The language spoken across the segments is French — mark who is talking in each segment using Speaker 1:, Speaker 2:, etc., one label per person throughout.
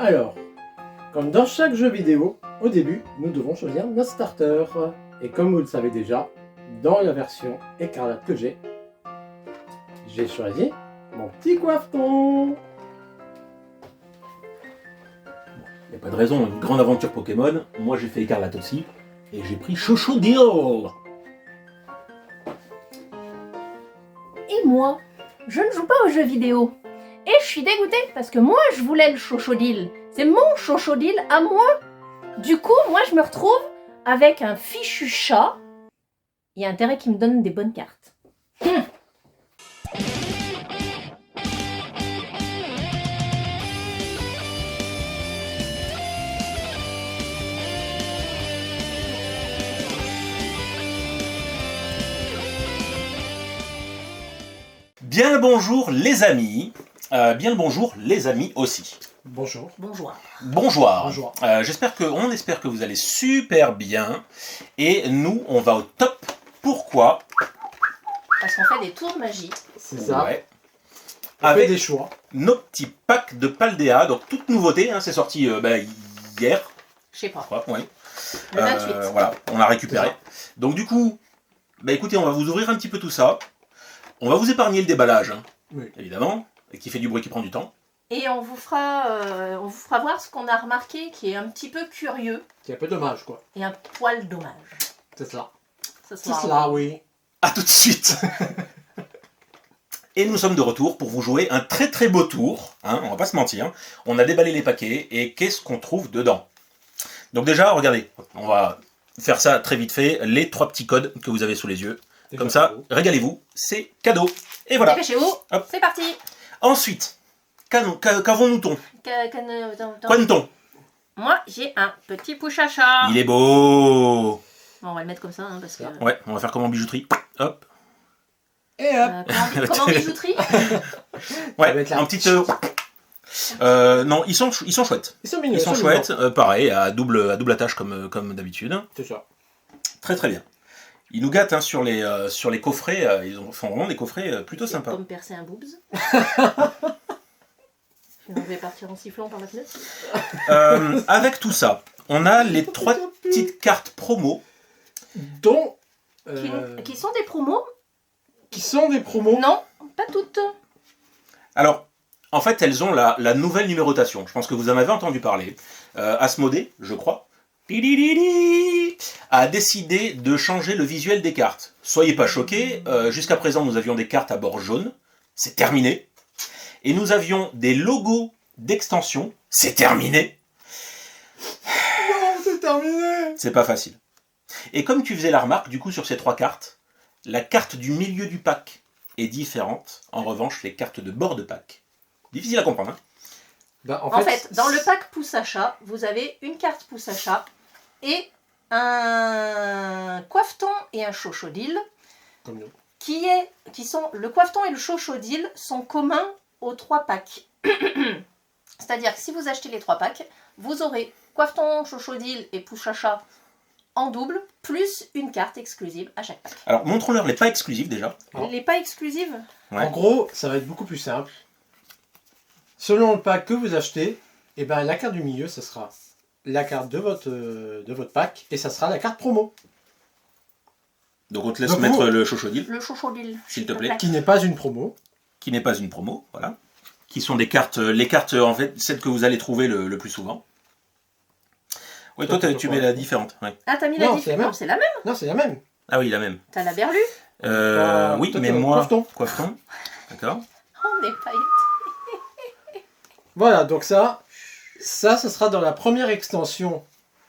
Speaker 1: Alors, comme dans chaque jeu vidéo, au début, nous devons choisir notre starter. Et comme vous le savez déjà, dans la version écarlate que j'ai choisi mon petit coiffeton.
Speaker 2: Il n'y a pas de raison, une grande aventure Pokémon. Moi j'ai fait écarlate aussi. Et j'ai pris Chochodile.
Speaker 3: Et moi, je ne joue pas aux jeux vidéo. Et je suis dégoûtée parce que moi je voulais le Chochodile. C'est mon Chochodile à moi. Du coup, moi je me retrouve avec un fichu chat. Il y a intérêt qu'il me donne des bonnes cartes.
Speaker 2: Bien le bonjour les amis. Bien le bonjour les amis aussi.
Speaker 1: Bonjour.
Speaker 3: Bonjour.
Speaker 2: Bonjour.
Speaker 1: Bonjour.
Speaker 2: On espère que vous allez super bien. Et nous, on va au top. Pourquoi?
Speaker 3: Parce qu'on fait des tours de magie.
Speaker 1: C'est ça.
Speaker 2: Ouais.
Speaker 1: On fait
Speaker 2: Avec
Speaker 1: des choix.
Speaker 2: nos petits packs de Paldea. Donc toute nouveauté, hein, c'est sorti hier,
Speaker 3: Je sais
Speaker 2: je
Speaker 3: pas.
Speaker 2: crois. Oui.
Speaker 3: Le 28.
Speaker 2: Voilà, on a récupéré.
Speaker 1: C'est ça.
Speaker 2: Donc du coup, écoutez, on va vous ouvrir un petit peu tout ça. On va vous épargner le déballage, hein,
Speaker 1: Oui.
Speaker 2: évidemment, et qui fait du bruit qui prend du temps.
Speaker 3: Et on vous fera voir ce qu'on a remarqué qui est un petit peu curieux
Speaker 1: C'est un peu dommage, quoi.
Speaker 3: et un poil dommage.
Speaker 1: C'est ça.
Speaker 3: Ce
Speaker 1: C'est
Speaker 3: soir.
Speaker 1: cela, oui.
Speaker 2: A tout de suite. Et nous sommes de retour pour vous jouer un très très beau tour, hein, on va pas se mentir. On a déballé les paquets, et qu'est-ce qu'on trouve dedans? Donc déjà, regardez, on va faire ça très vite fait, les 3 petits codes que vous avez sous les yeux.
Speaker 1: Déjà
Speaker 2: Comme ça,
Speaker 1: beau.
Speaker 2: régalez-vous, c'est cadeau. Et voilà.
Speaker 3: Dépêchez-vous.
Speaker 2: Hop.
Speaker 3: C'est parti.
Speaker 2: Ensuite, qu'avons-nous-t-on? Quoi nous-t-on?
Speaker 3: Moi, j'ai un petit pouchacha.
Speaker 2: Il est beau.
Speaker 3: Bon, on va le mettre comme ça, hein, parce que...
Speaker 2: Ouais, on va faire comme en bijouterie. Hop.
Speaker 1: Et hop.
Speaker 3: Comment bijouterie?
Speaker 2: Ouais,
Speaker 1: va être là.
Speaker 2: un petit... non, ils sont chouettes.
Speaker 1: Ils sont mignons.
Speaker 2: Ils sont chouettes, pareil, à double attache comme d'habitude.
Speaker 1: C'est ça.
Speaker 2: Très très bien. Ils nous gâtent hein, sur les coffrets, ils font vraiment des coffrets plutôt sympas.
Speaker 3: Comme percer un boobs. Je vais partir en sifflant par la fenêtre.
Speaker 2: Avec tout ça, on a les 3 petites cartes promo.
Speaker 1: Dont...
Speaker 3: Qui sont des promos?
Speaker 1: qui sont des promos.
Speaker 3: Non, pas toutes.
Speaker 2: Alors, en fait, elles ont la nouvelle numérotation. Je pense que vous en avez entendu parler. Asmodée, je crois, a décidé de changer le visuel des cartes. Soyez pas choqués, jusqu'à présent nous avions des cartes à bord jaune, c'est terminé. Et nous avions des logos d'extension, c'est terminé.
Speaker 1: Non, c'est terminé.
Speaker 2: C'est pas facile. Et comme tu faisais la remarque, du coup, sur ces 3 cartes, la carte du milieu du pack est différente. En revanche, les cartes de bord de pack. Difficile à comprendre, hein.
Speaker 1: Bah,
Speaker 3: En fait, dans le pack pouce à chat, vous avez une carte pouce à chat et un coiffeton et un chochodile.
Speaker 1: Comme nous.
Speaker 3: Qui sont le coiffeton et le chochodile sont communs aux 3 packs. C'est-à-dire que si vous achetez les 3 packs, vous aurez coiffeton, chochodile et pouce à chat en double, plus une carte exclusive à chaque pack.
Speaker 2: Alors, montrons-leur les pas exclusifs déjà.
Speaker 1: Oh.
Speaker 3: Les pas exclusives?
Speaker 2: Ouais.
Speaker 1: En gros, ça va être beaucoup plus simple. Selon le pack que vous achetez, et ben, la carte du milieu, ce sera la carte de votre pack et ça sera la carte promo.
Speaker 2: Donc on te laisse
Speaker 1: Donc,
Speaker 2: mettre
Speaker 1: vous-
Speaker 2: le chochodile,
Speaker 3: Le chochodile.
Speaker 2: S'il te plaît.
Speaker 1: Qui n'est pas une promo.
Speaker 2: qui n'est pas une promo, voilà. Qui sont des cartes, les cartes en fait, celles que vous allez trouver le plus souvent. Oui, toi tu mets la différente. Ouais.
Speaker 3: Ah, t'as mis
Speaker 1: Non,
Speaker 3: la
Speaker 1: c'est la
Speaker 3: différence?
Speaker 1: même.
Speaker 3: Non, c'est la même.
Speaker 1: Non, c'est la même.
Speaker 2: Ah oui, la même.
Speaker 3: T'as la berlue.
Speaker 2: Oui,
Speaker 1: toi,
Speaker 2: mais
Speaker 1: tu as
Speaker 2: moi...
Speaker 1: coiffeton.
Speaker 2: Coiffeton. D'accord.
Speaker 3: On n'est pas...
Speaker 1: Voilà, donc ça sera dans la première extension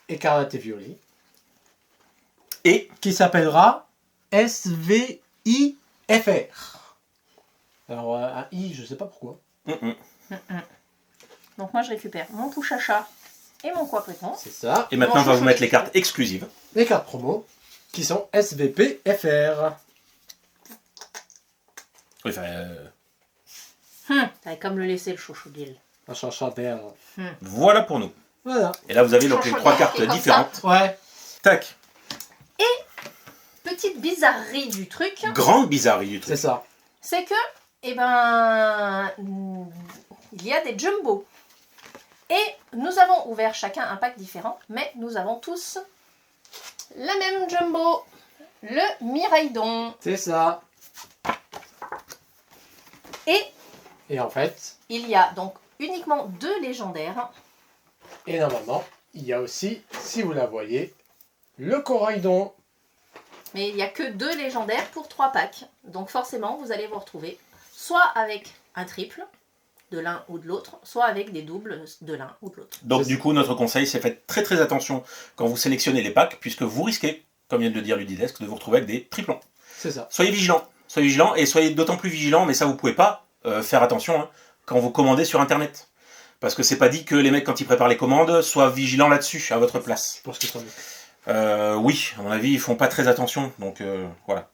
Speaker 1: Écarlate et Violet.
Speaker 2: Et
Speaker 1: Qui s'appellera SVIFR. Alors, un I, je sais pas pourquoi.
Speaker 3: Donc moi je récupère mon pouce à chat et mon coiffeton.
Speaker 1: C'est ça.
Speaker 2: Et maintenant, on va vous mettre les cartes exclusives.
Speaker 1: Les cartes promo qui sont SVPFR.
Speaker 2: Oui, enfin,
Speaker 3: T'avais comme le laisser le chochodile.
Speaker 1: Un chanchat d'air.
Speaker 2: voilà pour nous.
Speaker 1: Voilà.
Speaker 2: Et là, vous avez donc les 3 cartes
Speaker 3: Comme ça.
Speaker 2: différentes.
Speaker 1: Ouais.
Speaker 2: Tac.
Speaker 3: Petite bizarrerie du truc,
Speaker 2: Grande bizarrerie du
Speaker 1: C'est
Speaker 2: truc.
Speaker 1: ça.
Speaker 3: c'est que, eh ben, il y a des jumbo. Et nous avons ouvert chacun un pack différent, mais nous avons tous la même jumbo, le Miraidon.
Speaker 1: C'est ça. Et en fait,
Speaker 3: Il y a donc uniquement 2 légendaires.
Speaker 1: et normalement, il y a aussi, si vous la voyez, le Coraidon.
Speaker 3: Mais il n'y a que 2 légendaires pour 3 packs. Donc forcément, vous allez vous retrouver soit avec un triple de l'un ou de l'autre, soit avec des doubles de l'un ou de l'autre.
Speaker 2: Donc du coup, notre conseil, c'est faites très très attention quand vous sélectionnez les packs, puisque vous risquez, comme vient de le dire Ludidesque, de vous retrouver avec des triplons.
Speaker 1: C'est ça.
Speaker 2: Soyez vigilants, et soyez d'autant plus vigilants, mais ça vous pouvez pas faire attention quand vous commandez sur internet. Parce que c'est pas dit que les mecs, quand ils préparent les commandes, soient vigilants là-dessus, à votre place.
Speaker 1: Je pense que ça me...
Speaker 2: Oui, à mon avis, ils font pas très attention, donc voilà.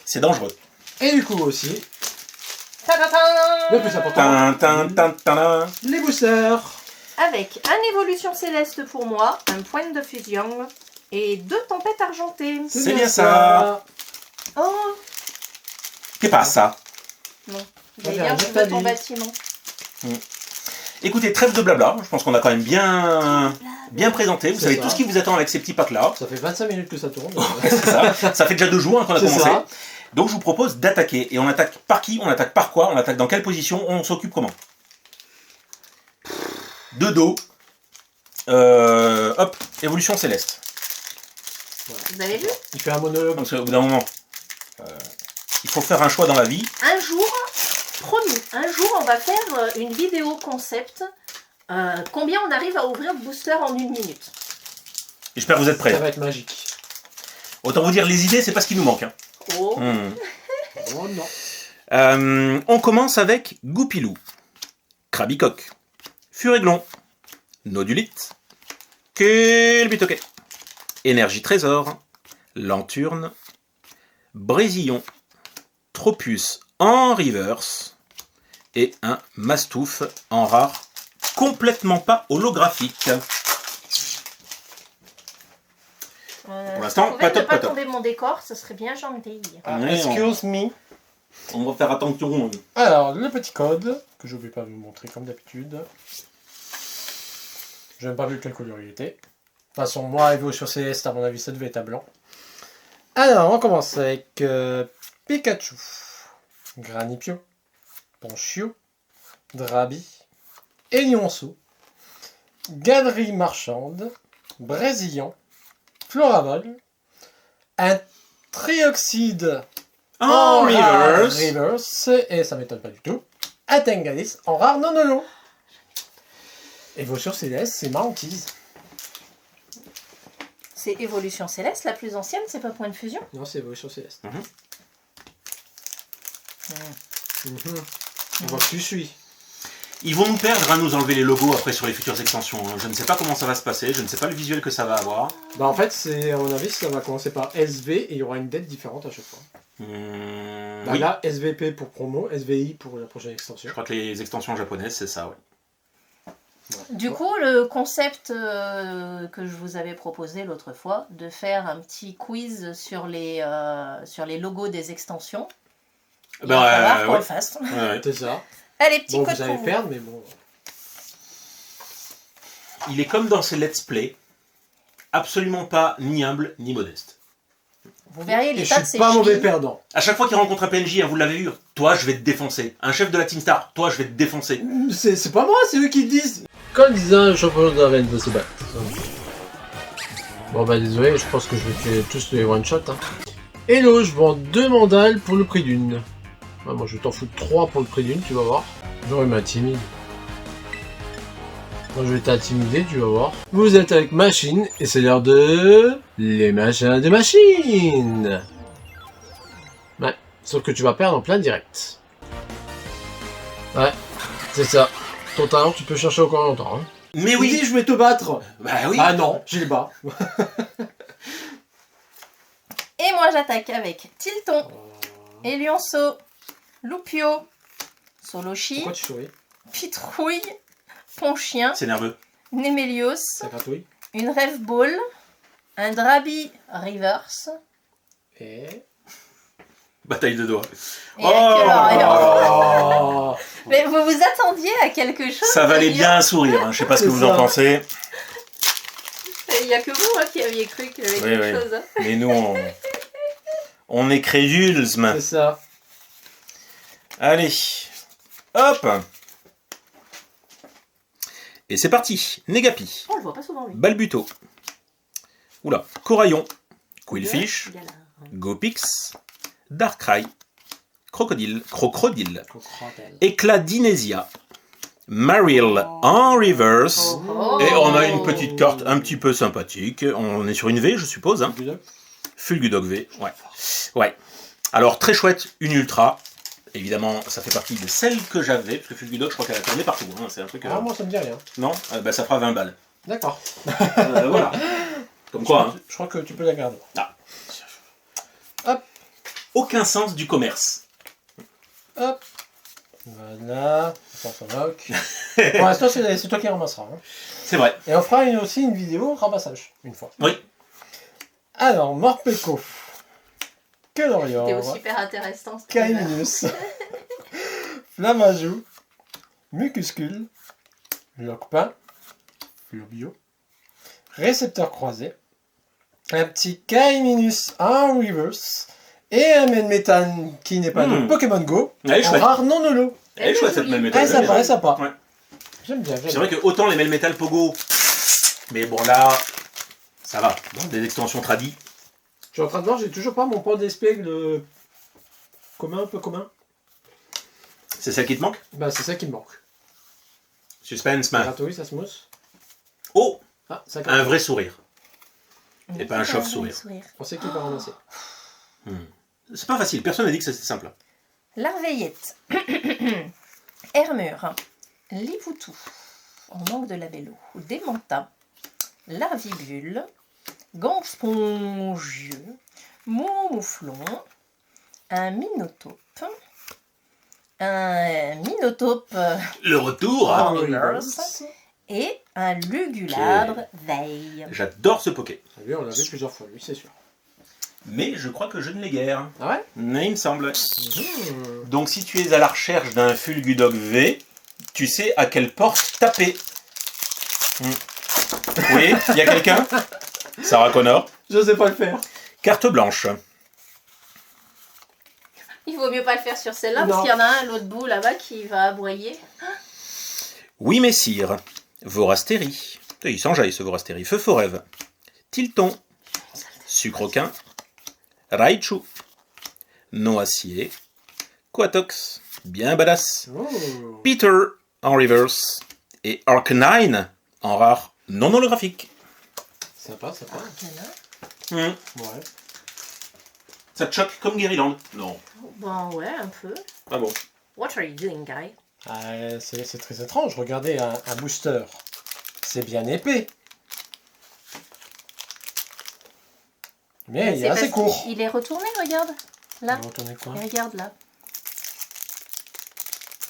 Speaker 2: C'est dangereux.
Speaker 1: Et du coup aussi,
Speaker 3: Ta-ta-ta
Speaker 1: le plus important,
Speaker 2: Tin, tin, tin, tin.
Speaker 1: les boosters.
Speaker 3: Avec un évolution céleste pour moi, un point de fusion et 2 tempêtes argentées.
Speaker 2: C'est bien ça.
Speaker 3: Oh
Speaker 2: Qu'est pas ça?
Speaker 3: J'allais
Speaker 1: Regarde,
Speaker 3: dire, je
Speaker 1: t'as
Speaker 3: veux ton
Speaker 1: dit.
Speaker 3: bâtiment.
Speaker 2: Écoutez, trêve de blabla, je pense qu'on a quand même bien présenté. Vous
Speaker 1: C'est
Speaker 2: savez
Speaker 1: ça.
Speaker 2: tout ce qui vous attend avec ces petits packs-là.
Speaker 1: Ça fait 25 minutes que ça tourne.
Speaker 2: C'est ça. Ça fait déjà 2 jours qu'on a
Speaker 1: C'est
Speaker 2: commencé.
Speaker 1: ça.
Speaker 2: Donc je vous propose d'attaquer. Et on attaque par qui? On attaque par quoi? On attaque dans quelle position? On s'occupe comment? De dos. Hop, évolution céleste.
Speaker 3: Vous avez vu?
Speaker 1: Il fait un monologue.
Speaker 2: Parce qu'au bout d'un moment, il faut faire un choix dans la vie.
Speaker 3: Un jour, promis, un jour on va faire une vidéo concept. Combien on arrive à ouvrir de booster en 1 minute?
Speaker 2: J'espère que vous êtes
Speaker 1: Ça
Speaker 2: prêts.
Speaker 1: va être magique.
Speaker 2: Autant vous dire, les idées, c'est pas ce qui nous manque.
Speaker 3: Oh.
Speaker 1: Oh non.
Speaker 2: On commence avec Goupilou, Krabicoque, Furéglon, Nodulite, Kelbitoquet, Énergie Trésor, Lanturne, Brésillon, Tropius en reverse et un Mastouf en rare complètement pas holographique. Pour l'instant,
Speaker 3: si
Speaker 2: pas
Speaker 3: ne
Speaker 2: top,
Speaker 3: pas
Speaker 2: pas top.
Speaker 3: tomber mon décor, ce serait bien gentil.
Speaker 1: Excuse me.
Speaker 2: On va faire attention.
Speaker 1: Alors, le petit code, que je ne vais pas vous montrer comme d'habitude. Je n'ai pas vu quelle couleur il était. De toute façon, moi, Evo sur Céleste, à mon avis, ça devait être à blanc. Alors, on commence avec Pikachu, Granipio, Ponchio, Drabi, Elionceau, Galerie Marchande, Brésillon, Floravol, un Trioxyde
Speaker 2: En reverse.
Speaker 1: reverse, et ça m'étonne pas du tout, un Tengalis en rare non holo. Et vos sur Céleste, c'est ma hantise.
Speaker 3: C'est évolution céleste, la plus ancienne, c'est pas point de fusion?
Speaker 1: Non, c'est vos sur Céleste. On voit que tu suis.
Speaker 2: Ils vont nous perdre à nous enlever les logos après sur les futures extensions. Je ne sais pas comment ça va se passer, je ne sais pas le visuel que ça va avoir.
Speaker 1: Bah en fait, c'est à mon avis, ça va commencer par SV et il y aura une dette différente à chaque fois. Bah
Speaker 2: Oui,
Speaker 1: là, SVP pour promo, SVI pour la prochaine extension.
Speaker 2: je crois que les extensions japonaises, c'est ça, ouais.
Speaker 3: Du coup, le concept que je vous avais proposé l'autre fois, de faire un petit quiz sur les logos des extensions, il va falloir qu'on
Speaker 2: ouais.
Speaker 3: le fasse.
Speaker 2: Ouais.
Speaker 1: C'est ça.
Speaker 3: Allez, petit
Speaker 1: Bon,
Speaker 3: code
Speaker 1: vous allez
Speaker 3: pour vous.
Speaker 1: perdre, mais bon.
Speaker 2: Il est comme dans ces let's play, absolument pas ni humble ni modeste.
Speaker 3: Vous verriez
Speaker 1: Et
Speaker 3: les
Speaker 1: je
Speaker 3: tas de
Speaker 1: suis
Speaker 3: ces
Speaker 1: pas mauvais
Speaker 3: chevilles.
Speaker 1: perdant.
Speaker 2: À chaque fois qu'il rencontre un PNJ, vous l'avez vu, toi je vais te défoncer. Un chef de la Team Star, toi je vais te défoncer.
Speaker 1: C'est pas moi, c'est eux qui le disent. Quand le disant le champion de l'arène de se battre. Bon bah désolé, je pense que je vais tuer tous les one shot. Hein. Hello, je vends 2 mandales pour le prix d'une. Ah, moi je vais t'en foutre 3 pour le prix d'une, tu vas voir. Genre il m'intimide. Moi je vais t'intimider, tu vas voir. Vous êtes avec Machine et c'est l'heure de... Les machins des machines. Ouais, sauf que tu vas perdre en plein direct. Ouais, c'est ça. Ton talent, tu peux chercher encore longtemps. Hein.
Speaker 2: Mais oui.
Speaker 1: je vais te battre.
Speaker 2: Bah oui.
Speaker 1: Ah non, je les bats.
Speaker 3: Et moi, j'attaque avec Tilton, Elionceau, Loupio, Solochi,
Speaker 1: Pourquoi tu souris?
Speaker 3: Pitrouille, Ponchien,
Speaker 2: C'est nerveux.
Speaker 3: Némélios,
Speaker 1: Ça gratouille.
Speaker 3: une Rêve Ball, un Drabi Reverse,
Speaker 1: Et...
Speaker 2: Bataille de doigts.
Speaker 3: Et alors,
Speaker 1: Oh.
Speaker 3: mais vous vous attendiez à quelque chose?
Speaker 2: Ça valait bien un sourire, hein. Je sais pas ce que
Speaker 1: C'est
Speaker 2: vous en
Speaker 1: ça.
Speaker 2: pensez.
Speaker 3: Il n'y a que vous qui aviez cru qu'il y avait
Speaker 2: Oui,
Speaker 3: quelque
Speaker 2: oui.
Speaker 3: chose. Hein.
Speaker 2: Mais nous, on est crédules.
Speaker 1: C'est ça.
Speaker 2: Allez, hop. Et c'est parti. Négapi,
Speaker 3: Oh, on le voit pas souvent, lui.
Speaker 2: Balbuto. Oula, Coraillon, Quillfish,
Speaker 3: Galard.
Speaker 2: Gopix, Darkrai, Crocodile, Crocodile,
Speaker 1: Crocodile.
Speaker 2: Éclat d'Inésia, Marill en reverse.
Speaker 3: Oh.
Speaker 2: Et on a une petite carte un petit peu sympathique. On est sur une V, je suppose. Hein. Fulgudog V, ouais. Ouais. Alors, très chouette, une Ultra. Évidemment, ça fait partie de celle que j'avais, parce que Fulgudog, je crois qu'elle a tourné partout. Hein. C'est un truc...
Speaker 1: Ah, moi ça me dit rien.
Speaker 2: Non, bah, ça fera 20 balles.
Speaker 1: D'accord.
Speaker 2: Voilà. Comme quoi, hein.
Speaker 1: Je crois que tu peux la garder.
Speaker 2: Aucun sens du commerce.
Speaker 1: Hop. Voilà. Attends, ça moque. Pour l'instant, c'est toi qui ramasseras. Hein.
Speaker 2: C'est vrai.
Speaker 1: Et on fera aussi une vidéo ramassage, une fois.
Speaker 2: Oui.
Speaker 1: Alors, Morpeko.
Speaker 3: C'était
Speaker 1: Kelorior.
Speaker 3: super intéressant. cette
Speaker 1: Cainius. Flamajou. Mucuscule. Locpin. Flurbio. Récepteur croisé. Un petit Kaiminus en reverse. Et un Melmetal qui n'est pas de Pokémon Go.
Speaker 2: Elle est
Speaker 1: En
Speaker 2: chouette.
Speaker 1: rare non holo.
Speaker 2: Elle est chouette cette Melmetal.
Speaker 1: Ah, sympa, elle sympa.
Speaker 2: Ouais.
Speaker 1: J'aime bien.
Speaker 2: C'est vrai que autant les Melmetal Pogo, mais bon là, ça va. Dans des extensions tradies.
Speaker 1: Je suis en train de voir, j'ai toujours pas mon port d'espiègle commun, un peu commun.
Speaker 2: C'est celle qui te manque?
Speaker 1: Bah, c'est ça qui me manque.
Speaker 2: Suspense, man.
Speaker 1: Ratori, ça se mousse.
Speaker 2: Oh,
Speaker 1: Ah, ça
Speaker 2: un vrai sourire.
Speaker 3: année.
Speaker 2: Et pas un chauve-sourire.
Speaker 1: On sait qui va ramasser.
Speaker 2: C'est pas facile, personne n'a dit que c'était simple.
Speaker 3: Larveillette. Hermure. Livoutou. On manque de labello. Démenta. Larvibule. Ganspongieux. Mouflon. Un minotope. Un minotope
Speaker 2: Le retour.
Speaker 3: Ah.
Speaker 2: hein.
Speaker 3: Reverse. Et un lugulabre veille.
Speaker 2: J'adore ce Poké.
Speaker 1: Lui, on l'a vu plusieurs fois, lui, c'est sûr.
Speaker 2: Mais je crois que je ne l'ai guère.
Speaker 1: Ah ouais
Speaker 2: Mais il me semble.
Speaker 1: Mmh.
Speaker 2: Donc si tu es à la recherche d'un Fulgudog V, tu sais à quelle porte taper. Oui, il y a quelqu'un? Sarah Connor.
Speaker 1: Je sais pas le faire.
Speaker 2: Carte blanche.
Speaker 3: Il vaut mieux pas le faire sur celle-là
Speaker 1: Non.
Speaker 3: parce qu'il y en a un, l'autre bout là-bas, qui va aboyer.
Speaker 2: Oui, messire. Vorastérie. Il s'enjaille ce Vorastérie. Feu Forève. Tilton. Sucroquin. Raichu. Noacier. Quatox. Bien badass.
Speaker 1: Oh.
Speaker 2: Peter en reverse. Et Arcanine en rare non holographique.
Speaker 1: Sympa, sympa.
Speaker 3: Voilà.
Speaker 1: Ouais.
Speaker 2: Ça te choque comme Guériland? Non.
Speaker 3: Bon, ouais, un peu.
Speaker 2: Pas bon.
Speaker 3: What are you doing, guy?
Speaker 1: Ah, c'est très étrange. Regardez, un booster. C'est bien épais. Mais il est assez court.
Speaker 3: Il est retourné, regarde. Là.
Speaker 1: On va retourner quoi?
Speaker 3: Et regarde là.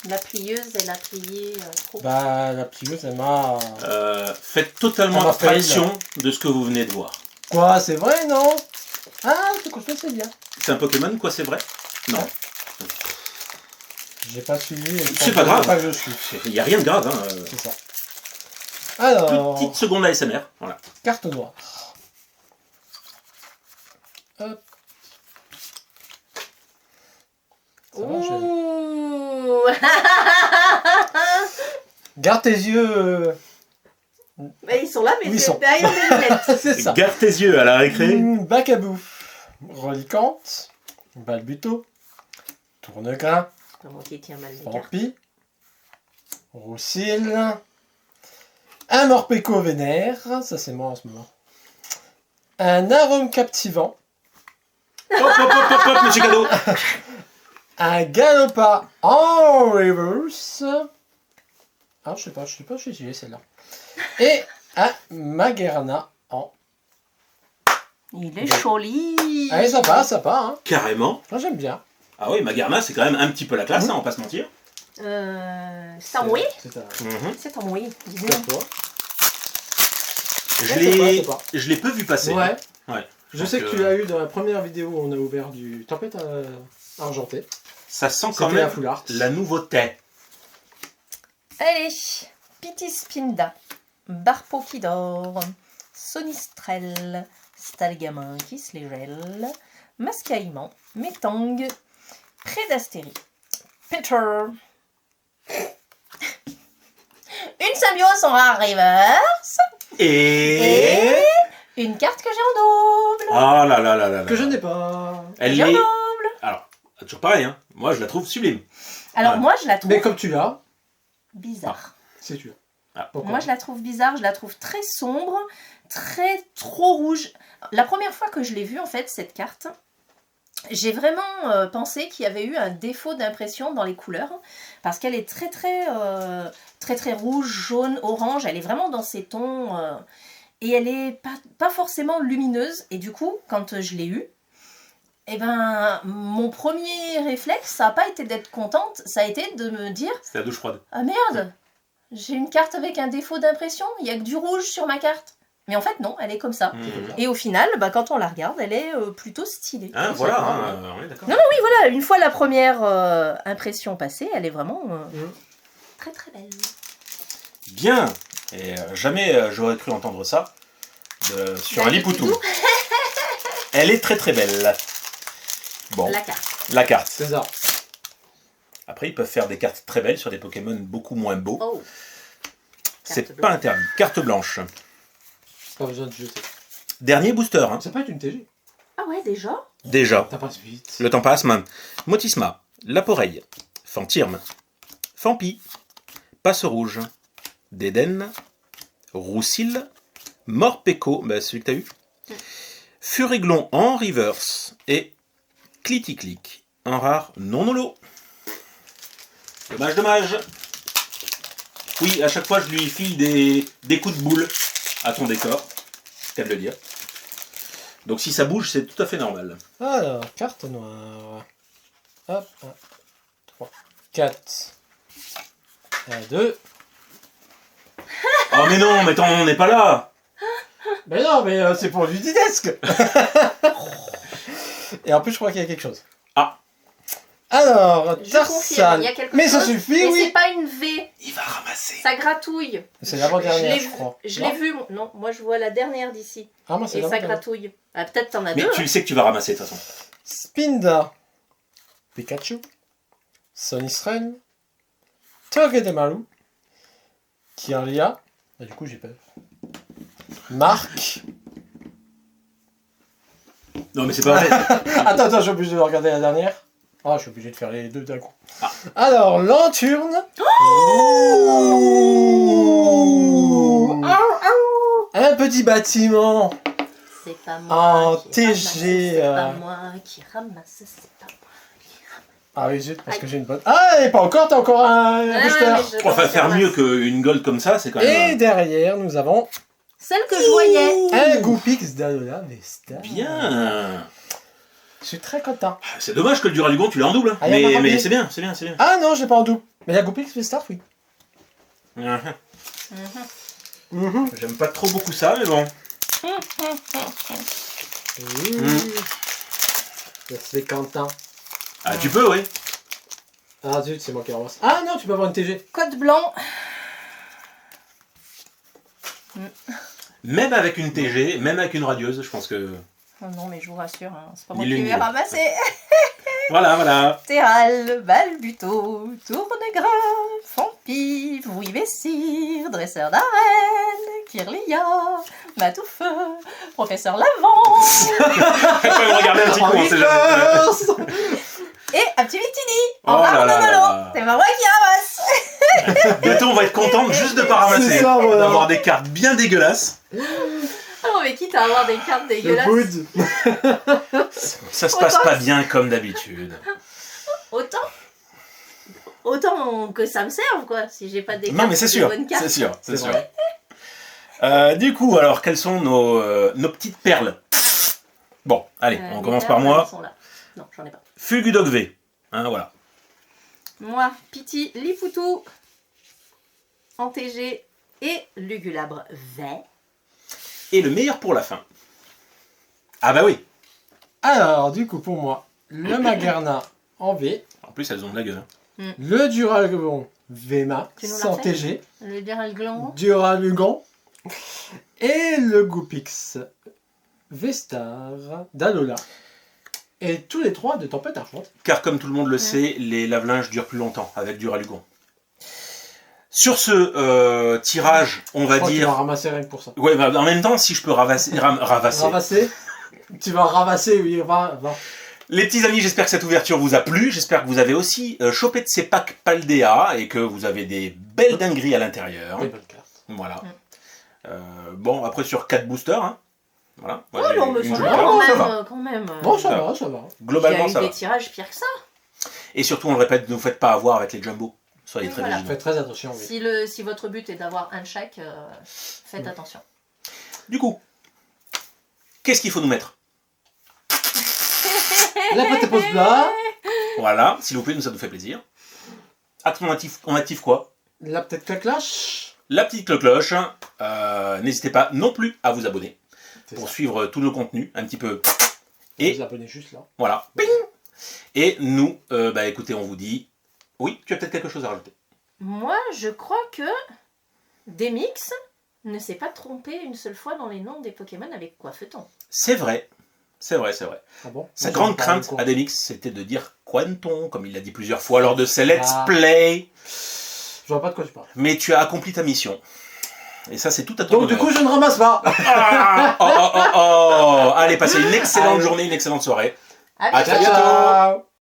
Speaker 3: La plieuse, elle a plié trop.
Speaker 1: Bah, la plieuse, elle m'a...
Speaker 2: Faites totalement
Speaker 1: Ça m'a fait
Speaker 2: abstraction de ce que vous venez de voir.
Speaker 1: Quoi, c'est vrai, non? Ah, ce costume, c'est bien.
Speaker 2: C'est un Pokémon, quoi, c'est vrai? Non.
Speaker 1: J'ai pas suivi.
Speaker 2: C'est pas grave.
Speaker 1: Pas que je suis.
Speaker 2: Il n'y a rien de grave. Hein.
Speaker 1: C'est ça. Alors,
Speaker 2: Petite seconde ASMR. Voilà.
Speaker 1: carte noire. Hop. Ça va,
Speaker 3: Ouh.
Speaker 1: Garde tes yeux.
Speaker 3: Mais ils sont là, mais
Speaker 1: Où ils
Speaker 3: c'est
Speaker 1: sont
Speaker 3: derrière les lunettes.
Speaker 1: C'est ça.
Speaker 2: Garde tes yeux à la récré.
Speaker 1: Bacabou. Relicante. Balbuto. Tournegrain.
Speaker 3: Comment qui tient mal les cartes.
Speaker 1: Vampi. Roussil. Un Morpeko vénère. Ça, c'est moi en ce moment. Un arôme captivant.
Speaker 2: Hop, hop, hop, hop, hop, monsieur Cadeau.
Speaker 1: Un Galopa en reverse. Ah, je sais pas, j'ai utilisé celle-là. Et un Magerna en...
Speaker 3: Il est joli.
Speaker 1: Allez, ça passe, hein.
Speaker 2: Carrément.
Speaker 1: Moi, j'aime bien.
Speaker 2: Ah oui, Magarna, c'est quand même un petit peu la classe, hein, on va pas se mentir.
Speaker 3: C'est en mouillé.
Speaker 1: C'est à
Speaker 3: C'est en mouillé.
Speaker 1: c'est à toi.
Speaker 2: Je l'ai peu vu passer.
Speaker 1: Ouais.
Speaker 2: Ouais.
Speaker 1: Je
Speaker 2: Donc,
Speaker 1: sais que tu l'as eu dans la première vidéo où on a ouvert du... Tempête argenté.
Speaker 2: Ça sent quand
Speaker 1: C'était la
Speaker 2: même
Speaker 1: full art.
Speaker 2: la nouveauté.
Speaker 3: Allez, Pity Spinda, Barpo qui dort, Sonistrel, Stalgamin qui se les gèle, Mascaïman, Métang, Prédastérie, Peter. Une symbiose en rare reverse
Speaker 2: Et...
Speaker 3: et une carte que j'ai en double.
Speaker 2: Ah là là là là là.
Speaker 1: Que je n'ai pas.
Speaker 2: Elle
Speaker 3: J'ai en
Speaker 2: est...
Speaker 3: double.
Speaker 2: Alors, toujours pareil, hein. Moi je la trouve sublime.
Speaker 3: Alors
Speaker 2: Ouais.
Speaker 3: moi je la trouve
Speaker 1: Mais comme tu l'as,
Speaker 3: bizarre.
Speaker 1: c'est tu.
Speaker 2: Ah.
Speaker 1: Pourquoi?
Speaker 3: Moi je la trouve bizarre, je la trouve très sombre, trop rouge. La première fois que je l'ai vue en fait cette carte, j'ai vraiment pensé qu'il y avait eu un défaut d'impression dans les couleurs parce qu'elle est très rouge, jaune, orange. Elle est vraiment dans ces tons et elle est pas forcément lumineuse. Et du coup, quand je l'ai eue, eh ben mon premier réflexe, ça n'a pas été d'être contente, ça a été de me dire
Speaker 2: C'est la douche froide.
Speaker 3: ah merde, j'ai une carte avec un défaut d'impression, il y a que du rouge sur ma carte. Mais en fait non, elle est comme ça.
Speaker 2: Mmh.
Speaker 3: Et au final, bah, quand on la regarde, elle est plutôt stylée.
Speaker 2: Hein, voilà, hein, on est d'accord.
Speaker 3: Non, oui, voilà, une fois la première impression passée, elle est vraiment très belle.
Speaker 2: Bien. Et jamais j'aurais cru entendre ça sur un Lipoutou. Elle est très belle. Bon,
Speaker 3: La carte.
Speaker 2: la carte.
Speaker 1: C'est ça.
Speaker 2: Après, ils peuvent faire des cartes très belles sur des Pokémon beaucoup moins beaux.
Speaker 3: Oh.
Speaker 2: C'est
Speaker 3: Carte
Speaker 2: pas
Speaker 3: blanche.
Speaker 2: interdit. Carte blanche.
Speaker 1: Pas besoin de jeter.
Speaker 2: Dernier booster, hein.
Speaker 1: Ça peut être une TG.
Speaker 3: Ah ouais, déjà.
Speaker 2: Déjà.
Speaker 1: T'as pas vite.
Speaker 2: Le temps passe, man. Motisma, Laporeille, Fantirme, Fampi, Passe Rouge, Déden, Roussil, Morpeko, bah celui que t'as eu, Furiglon en reverse et Cliticlic en rare non holo. Dommage. Oui, à chaque fois je lui file des coups de boule à ton décor, c'est qu'à de le dire. Donc si ça bouge, c'est tout à fait normal.
Speaker 1: Alors, carte noire. Hop, 1, 3, 4. 1, 2.
Speaker 2: Oh mais non, mais attends, on n'est pas là.
Speaker 1: Mais non, mais c'est pour du didesque. Et en plus, je crois qu'il y a quelque chose.
Speaker 2: Ah.
Speaker 1: Alors,
Speaker 3: Je
Speaker 1: Tarsal.
Speaker 3: confirme, il y a quelque
Speaker 1: Mais
Speaker 3: chose.
Speaker 1: ça suffit,
Speaker 3: Mais
Speaker 1: oui.
Speaker 3: c'est pas une V,
Speaker 2: Il va ramasser.
Speaker 3: ça gratouille.
Speaker 1: C'est l'avant-dernière,
Speaker 3: Je
Speaker 1: je
Speaker 3: l'ai
Speaker 1: crois.
Speaker 3: Je
Speaker 1: Non
Speaker 3: l'ai vu, non, moi je vois la dernière d'ici.
Speaker 1: Ah, moi, c'est
Speaker 3: Et ça
Speaker 1: l'avant-dernière.
Speaker 3: gratouille. Ah, peut-être t'en as
Speaker 2: Mais
Speaker 3: deux.
Speaker 2: tu le sais que tu vas ramasser de toute façon.
Speaker 1: Spinda. Pikachu. Sonistrel. Togedemaru. Kirlia. Ah, du coup, j'ai peur. Marc.
Speaker 2: Non mais c'est pas vrai.
Speaker 1: Attends, je suis obligé de regarder la dernière. Ah, je suis obligé de faire les deux d'un coup.
Speaker 2: Ah.
Speaker 1: Alors, Lanturne. Un petit bâtiment.
Speaker 3: C'est pas
Speaker 1: En
Speaker 3: moi qui
Speaker 1: TG,
Speaker 3: ramasse, c'est pas
Speaker 1: euh.
Speaker 3: moi qui ramasse, c'est pas moi.
Speaker 1: Ah oui, zut, parce
Speaker 3: Aïe.
Speaker 1: que j'ai une bonne... Ah, et pas encore, t'as encore un
Speaker 3: Ouais,
Speaker 1: booster.
Speaker 3: ouais, mais je
Speaker 2: On va
Speaker 3: pense
Speaker 2: faire
Speaker 3: que
Speaker 2: mieux
Speaker 3: ramasse.
Speaker 2: qu'une gold comme ça, c'est quand
Speaker 1: Et
Speaker 2: même...
Speaker 1: derrière, nous avons
Speaker 3: Celle que je voyais.
Speaker 1: un Goupix d'Alola Vesta.
Speaker 2: Bien.
Speaker 1: Je suis très content.
Speaker 2: C'est dommage que le Duralugon tu l'as en double. Hein.
Speaker 1: Ah, y a pas
Speaker 2: mais
Speaker 1: rempli.
Speaker 2: c'est bien.
Speaker 1: Ah non, j'ai pas en double. Mais la Goupix Vesta, oui.
Speaker 2: J'aime pas trop beaucoup ça, mais bon.
Speaker 1: Je suis content.
Speaker 2: Ah, tu peux, oui.
Speaker 1: Ah zut, c'est moi qui ramasse. Ah non, tu peux avoir une TG.
Speaker 3: Code blanc.
Speaker 2: Même avec une TG, même avec une radieuse, je pense que...
Speaker 3: Oh non, mais je vous rassure, hein, c'est pas moi
Speaker 2: Ni
Speaker 3: qui
Speaker 2: l'une
Speaker 3: vais
Speaker 2: ni l'autre.
Speaker 3: ramasser.
Speaker 2: Voilà.
Speaker 3: Terral, Balbuto, Tournegras, Fampi, Vouivessir, Dresseur d'arène, Kirlia, Matoufeu, Professeur Lavant
Speaker 2: Quand même regarder un petit coup, on sait jamais.
Speaker 3: et Aptivitini.
Speaker 2: Oh
Speaker 3: En
Speaker 2: là
Speaker 3: rare
Speaker 2: là là
Speaker 3: monolo.
Speaker 2: là.
Speaker 3: C'est pas moi qui ramasse.
Speaker 2: Bientôt, on va être contente juste de pas ramasser.
Speaker 1: C'est ça, voilà.
Speaker 2: D'avoir des cartes bien dégueulasses.
Speaker 3: Ah non, mais quitte à avoir des cartes
Speaker 1: Le
Speaker 3: dégueulasses.
Speaker 1: boud.
Speaker 2: Ça se passe pas bien comme d'habitude.
Speaker 3: Autant que ça me serve, quoi, si j'ai pas des cartes.
Speaker 2: Non, mais c'est
Speaker 3: des
Speaker 2: sûr.
Speaker 3: bonnes cartes.
Speaker 2: C'est sûr.
Speaker 1: C'est vrai.
Speaker 2: Du coup, alors, quelles sont nos petites perles? Bon, allez, on
Speaker 3: Les
Speaker 2: commence
Speaker 3: perles,
Speaker 2: par moi.
Speaker 3: elles sont là. Non, j'en ai pas.
Speaker 2: Fulgudog V. Hein, voilà.
Speaker 3: Moi, Pity, Lipoutou, Antégé et Lugulabre vert.
Speaker 2: Et le meilleur pour la fin. Ah bah oui.
Speaker 1: Alors, du coup, pour moi, le Magerna en V.
Speaker 2: En plus, elles ont de la gueule.
Speaker 1: Le Duralugon VMA
Speaker 3: Tu nous l'as
Speaker 1: 100
Speaker 3: fait
Speaker 1: TG.
Speaker 3: Le Duralugon.
Speaker 1: Duralugon. Et le Goopix V-Star d'Alola. Et tous les 3 de Tempête Argent.
Speaker 2: Car comme tout le monde le sait, les lave-linges durent plus longtemps avec du Duralugon. Sur ce tirage, on va
Speaker 1: Je crois que tu vas
Speaker 2: dire...
Speaker 1: ramasser rien que pour ça.
Speaker 2: Ouais, bah, en même temps, si je peux ravasser...
Speaker 1: Ramasser. Tu vas ramasser, oui, va.
Speaker 2: Les petits amis, j'espère que cette ouverture vous a plu. J'espère que vous avez aussi chopé de ces packs Paldea et que vous avez des belles dingueries à l'intérieur.
Speaker 1: Oui, bonne carte.
Speaker 2: Voilà. Bon, après sur 4 boosters, hein. Voilà. Moi,
Speaker 3: Oh
Speaker 2: j'ai
Speaker 3: non, mais
Speaker 2: une
Speaker 3: ça
Speaker 2: jolie
Speaker 3: va
Speaker 2: carte,
Speaker 3: quand
Speaker 2: ça
Speaker 3: même,
Speaker 2: va.
Speaker 3: quand même.
Speaker 1: Bon, ça
Speaker 2: Ça
Speaker 1: va, ça va.
Speaker 2: Globalement,
Speaker 3: Il y a
Speaker 2: ça
Speaker 3: eu
Speaker 2: va.
Speaker 3: des tirages pires que ça.
Speaker 2: Et surtout, on le répète, ne vous faites pas avoir avec les jumbo. Soyez très
Speaker 3: Voilà.
Speaker 2: vigilants.
Speaker 1: Faites très attention, oui.
Speaker 3: Si votre but est d'avoir un de chaque, faites attention.
Speaker 2: Du coup, qu'est-ce qu'il faut nous mettre?
Speaker 1: La pâte à pause plat,
Speaker 2: Voilà, s'il vous plaît, nous ça nous fait plaisir. On active quoi?
Speaker 1: la petite claclache.
Speaker 2: La petite cloche. N'hésitez pas non plus à vous abonner
Speaker 1: C'est
Speaker 2: pour
Speaker 1: ça.
Speaker 2: suivre tous nos contenus un petit peu.
Speaker 1: Et
Speaker 2: Et
Speaker 1: vous abonnez juste là.
Speaker 2: voilà. Ping. Et nous, bah écoutez, on vous dit... Oui, tu as peut-être quelque chose à rajouter.
Speaker 3: Moi, je crois que Demix ne s'est pas trompé une seule fois dans les noms des Pokémon avec Coiffeton.
Speaker 2: C'est vrai. C'est vrai, c'est vrai.
Speaker 1: Ah bon?
Speaker 2: Sa
Speaker 1: Moi,
Speaker 2: grande
Speaker 1: j'en parle
Speaker 2: crainte
Speaker 1: quoi.
Speaker 2: à Demix, c'était de dire Quanton, comme il l'a dit plusieurs fois lors de ses Let's
Speaker 1: Ah.
Speaker 2: Play.
Speaker 1: Je vois pas de quoi tu parles.
Speaker 2: Mais tu as accompli ta mission. Et ça, c'est tout à ton
Speaker 1: Donc du
Speaker 2: honneur.
Speaker 1: coup, je ne ramasse pas.
Speaker 2: Ah, oh. Allez, passez une excellente
Speaker 1: Allez.
Speaker 2: journée, une excellente soirée.
Speaker 3: À
Speaker 2: À
Speaker 3: bientôt.
Speaker 2: bientôt.
Speaker 1: Ciao.